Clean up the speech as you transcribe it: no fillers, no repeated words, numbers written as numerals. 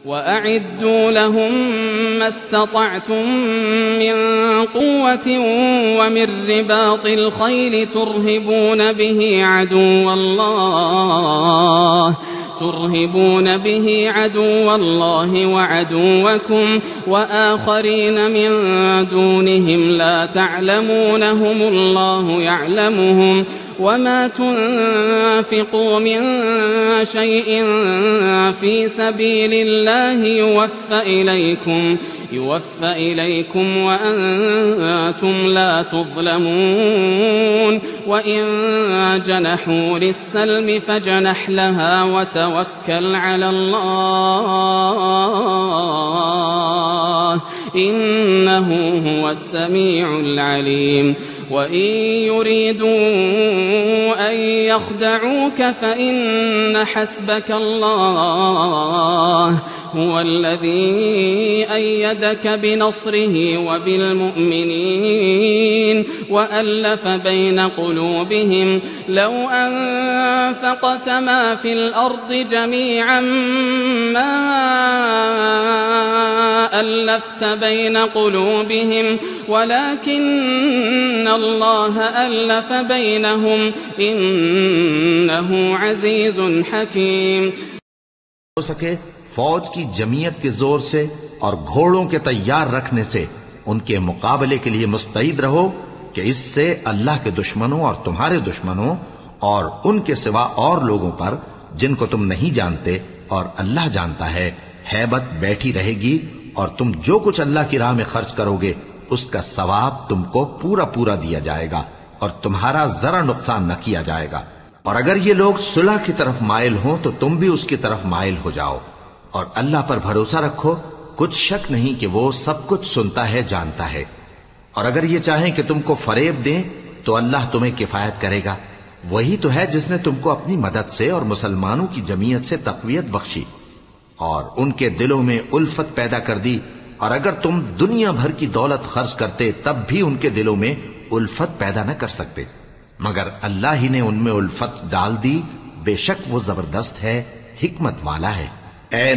وَأَعِدُّوا لَهُم مَّا اسْتَطَعْتُم مِّن قُوَّةٍ وَمِن رِّبَاطِ الْخَيْلِ تُرْهِبُونَ بِهِ عَدُوَّ اللَّهِ وَعَدُوَّكُمْ وَآخَرِينَ مِن دُونِهِمْ لَا تَعْلَمُونَهُمُ اللَّهُ يَعْلَمُهُمْ ۚ وَمَا تُنفِقُوا مِن شَيْءٍ فِي سَبِيلِ اللَّهِ يُوَفَّ إِلَيْكُمْ وَأَنتُمْ لَا تُظْلَمُونَ وَإِن جَنَحُوا لِلسَّلْمِ فَاجْنَحْ لَهَا وَتَوَكَّلْ عَلَى اللَّهِ ۚ إِنَّهُ هُوَ السَّمِيعُ الْعَلِيمُ وَإِن يُرِيدُوا أَن يَخْدَعُوكَ فَإِنَّ حَسْبَكَ اللَّهُ هُوَ الَّذِي أَيَّدَكَ بِنَصْرِهِ وَبِالْمُؤْمِنِينَ وَأَلَّفَ بَيْنَ قُلُوبِهِمْ لَوْ أَنفَقْتَ مَا فِي الْأَرْضِ جَمِيعًا مَّا أَلَّفْتَ بَيْنَ قُلُوبِهِمْ وَلَكِنَّ اللَّهَ أَلَّفَ بَيْنَهُمْ إِنَّهُ عَزِيزٌ حَكِيمٌ۔ ہو سکے فوج کی جمعیت کے زور سے اور گھوڑوں کے تیار رکھنے سے ان کے مقابلے کے لیے مستعد رہو کہ اس سے اللہ کے دشمنوں اور تمہارے دشمنوں اور ان کے سوا اور لوگوں پر جن کو تم نہیں جانتے اور اللہ جانتا ہے ہیبت بیٹھی رہے گی، اور تم جو کچھ اللہ کی راہ میں خرچ کرو گے اس کا ثواب تم کو پورا پورا دیا جائے گا اور تمہارا ذرا نقصان نہ کیا جائے گا۔ اور اگر یہ لوگ صلح کی طرف مائل ہوں تو تم بھی اس کی طرف مائل ہو جاؤ، اور اللہ پر بھروسہ رکھو، کچھ شک نہیں کہ وہ سب کچھ سنتا ہے، جانتا ہے۔ اور اگر یہ چاہیں کہ تم کو فریب دیں تو اللہ تمہیں کفایت کرے گا، وہی تو ہے جس نے تم کو اپنی مدد سے اور مسلمانوں کی جمعیت سے تقویت بخشی اور ان کے دلوں میں الفت پیدا کر دی، اور اگر تم دنیا بھر کی دولت خرچ کرتے تب بھی ان کے دلوں میں الفت پیدا نہ کر سکتے، مگر اللہ ہی نے ان میں الفت ڈال دی، بے شک وہ زبردست ہے، حکمت والا ہے۔ اے